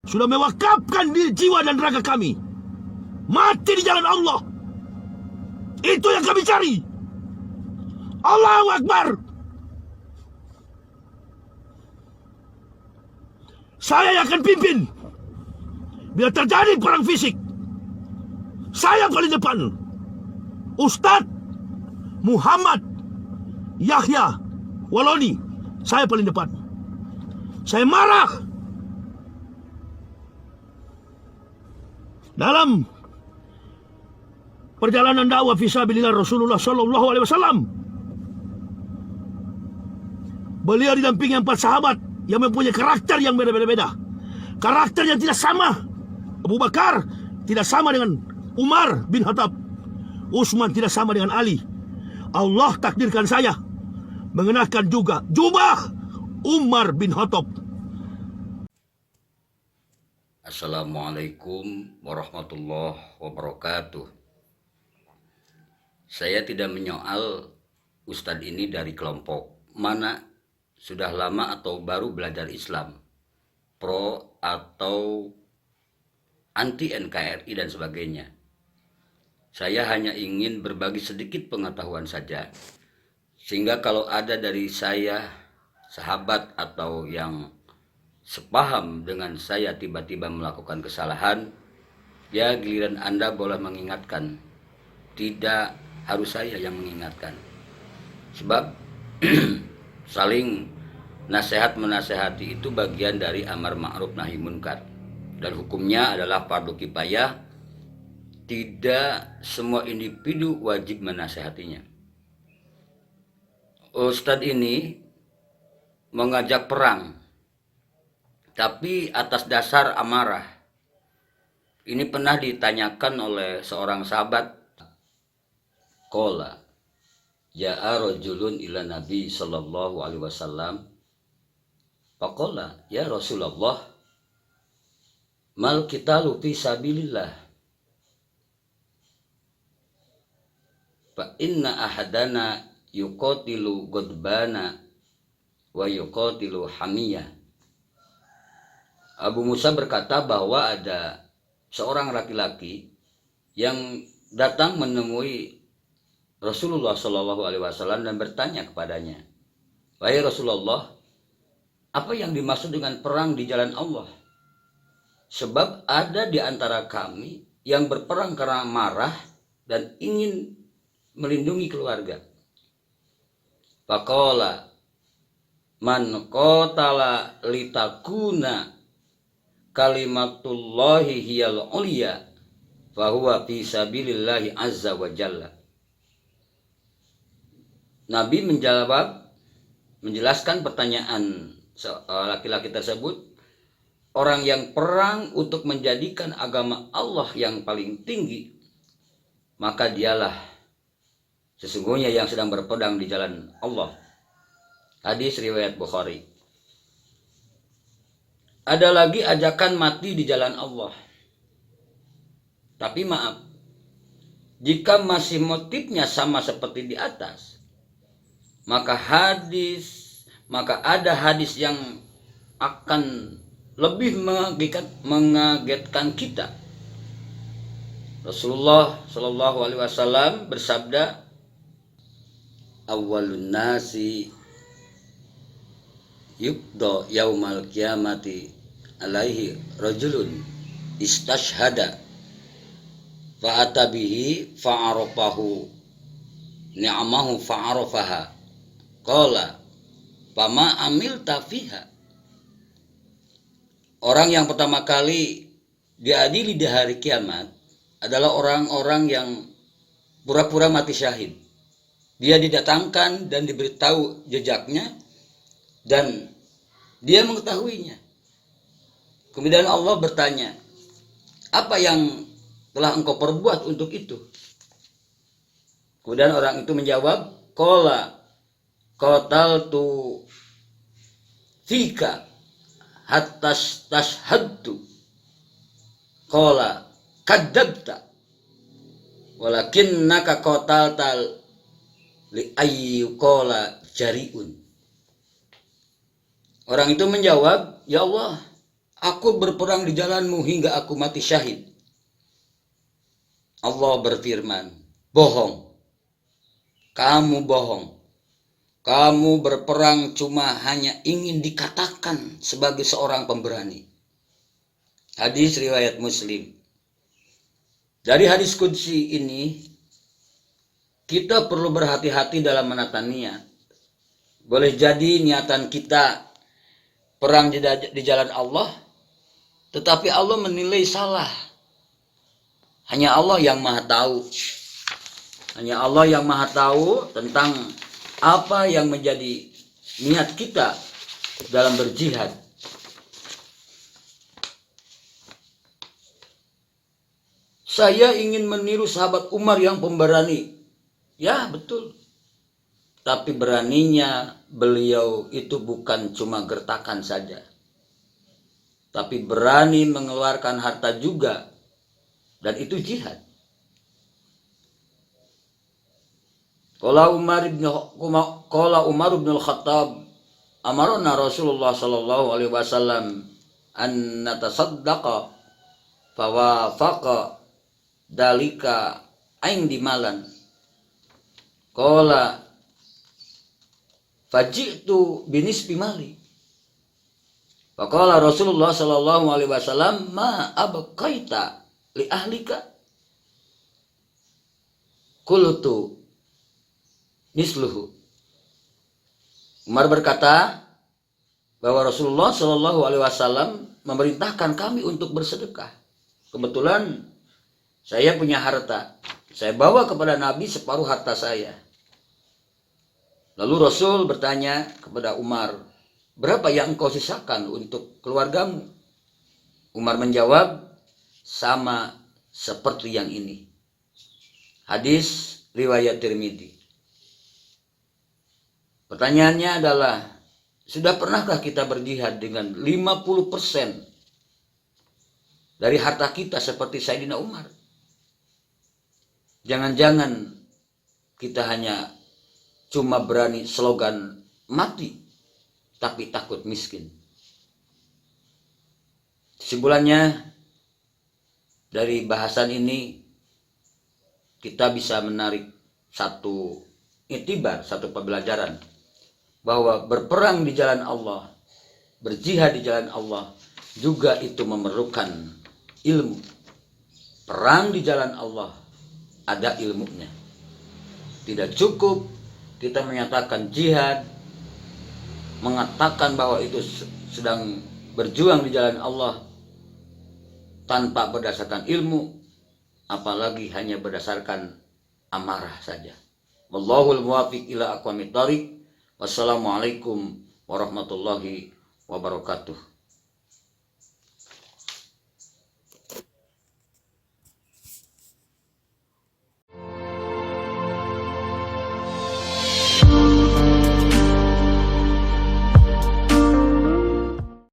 sudah mewakafkan diri, jiwa dan raga kami mati di jalan Allah. Itu yang kami cari. Allahu Akbar. Saya yang akan pimpin. Bila terjadi perang fisik, saya paling depan. Ustadz Muhammad Yahya Waloni, saya paling depan. Saya marah dalam perjalanan dakwah fisabilillah Rasulullah Sallallahu Alaihi Wasallam. Beliau didampingi 4 sahabat yang mempunyai karakter yang berbeda-beda. Karakter yang tidak sama. Abu Bakar tidak sama dengan Umar bin Khattab. Utsman tidak sama dengan Ali. Allah takdirkan saya mengenakan juga jubah Umar bin Khattab. Assalamualaikum warahmatullahi wabarakatuh. Saya tidak menyoal Ustadz ini dari kelompok mana, sudah lama atau baru belajar Islam, pro atau anti NKRI dan sebagainya. Saya hanya ingin berbagi sedikit pengetahuan saja, sehingga kalau ada dari saya, sahabat atau yang sepaham dengan saya tiba-tiba melakukan kesalahan, ya giliran Anda boleh mengingatkan. Tidak harus saya yang mengingatkan. Sebab saling nasihat menasehati itu bagian dari amar ma'ruf nahi munkar. Dan hukumnya adalah fardu kifayah. Tidak semua individu wajib menasehatinya. Ustadz ini mengajak perang, tapi atas dasar amarah. Ini pernah ditanyakan oleh seorang sahabat. Qala ja'a rajulun ila Nabi sallallahu alaihi wasallam. Faqala ya Rasulullah, mal qitalu fi sabilillah. Fa inna ahadana yuqatilu ghadbana wa yuqatilu hamiyah. Abu Musa berkata bahwa ada seorang laki-laki yang datang menemui Rasulullah Shallallahu Alaihi Wasallam dan bertanya kepadanya, wahai Rasulullah, apa yang dimaksud dengan perang di jalan Allah? Sebab ada di antara kami yang berperang karena marah dan ingin melindungi keluarga. Faqala man qatala litakuna kalimatullahi hiyal uliya fahuwa fi sabilillahi azza wa jalla. Nabi menjelaskan pertanyaan laki-laki tersebut. Orang yang perang untuk menjadikan agama Allah yang paling tinggi, maka dialah sesungguhnya yang sedang berperang di jalan Allah. Hadis riwayat Bukhari. Ada lagi ajakan mati di jalan Allah. Tapi maaf, jika masih motifnya sama seperti di atas, maka ada hadis yang akan lebih mengagetkan kita. Rasulullah Shallallahu Alaihi Wasallam bersabda, awwalun nasi yuqda yaumal qiyamati alaihi rajulun istashhada fa atabihi fa'arafahu ni'amahu fa'arafaha qala fama amilta fiha. Orang yang pertama kali diadili di hari kiamat adalah orang-orang yang pura-pura mati syahid. Dia didatangkan dan diberitahu jejaknya dan dia mengetahuinya. Kemudian Allah bertanya, apa yang telah engkau perbuat untuk itu? Kemudian orang itu menjawab, qala qataltu fika hatta tashhadtu. Qala kadzabta walakinnaka qataltal li ayyuqala jariun. Orang itu menjawab, ya Allah, Aku berperang di jalanmu hingga aku mati syahid. Allah berfirman, bohong. Kamu bohong. Kamu berperang cuma hanya ingin dikatakan sebagai seorang pemberani. Hadis riwayat Muslim. Dari hadis qudsi ini, kita perlu berhati-hati dalam menata niat. Boleh jadi niatan kita perang di jalan Allah, tetapi Allah menilai salah. Hanya Allah yang maha tahu. Hanya Allah yang maha tahu tentang apa yang menjadi niat kita dalam berjihad. Saya ingin meniru sahabat Umar yang pemberani. Ya, betul. Tapi beraninya beliau itu bukan cuma gertakan saja. Tapi berani mengeluarkan harta juga. Dan itu jihad. Qala Umar bin Al-Khattab, amarna Rasulullah sallallahu alaihi wasallam an natasaddaqa fawafaqa dalika indi malan. Qala faji'tu binisbi mali. Faqala Rasulullah sallallahu alaihi wasallam ma abqaita li ahlika. Qultu misluhu. Umar berkata bahwa Rasulullah sallallahu alaihi wasallam memerintahkan kami untuk bersedekah. Kebetulan saya punya harta. Saya bawa kepada Nabi separuh harta saya. Lalu Rasul bertanya kepada Umar, berapa yang engkau sisakan untuk keluargamu? Umar menjawab, sama seperti yang ini. Hadis riwayat Tirmidzi. Pertanyaannya adalah, sudah pernahkah kita berjihad dengan 50% dari harta kita seperti Sayyidina Umar? Jangan-jangan kita hanya cuma berani slogan mati, tapi takut miskin. Kesimpulannya, dari bahasan ini kita bisa menarik satu iktibar, satu pembelajaran, bahwa berperang di jalan Allah, berjihad di jalan Allah, juga itu memerlukan ilmu. Perang di jalan Allah ada ilmunya. Tidak cukup kita menyatakan jihad, mengatakan bahwa itu sedang berjuang di jalan Allah tanpa berdasarkan ilmu, apalagi hanya berdasarkan amarah saja. Wallahul muwaffiq ila aqwamit thoriq. Wassalamualaikum warahmatullahi wabarakatuh.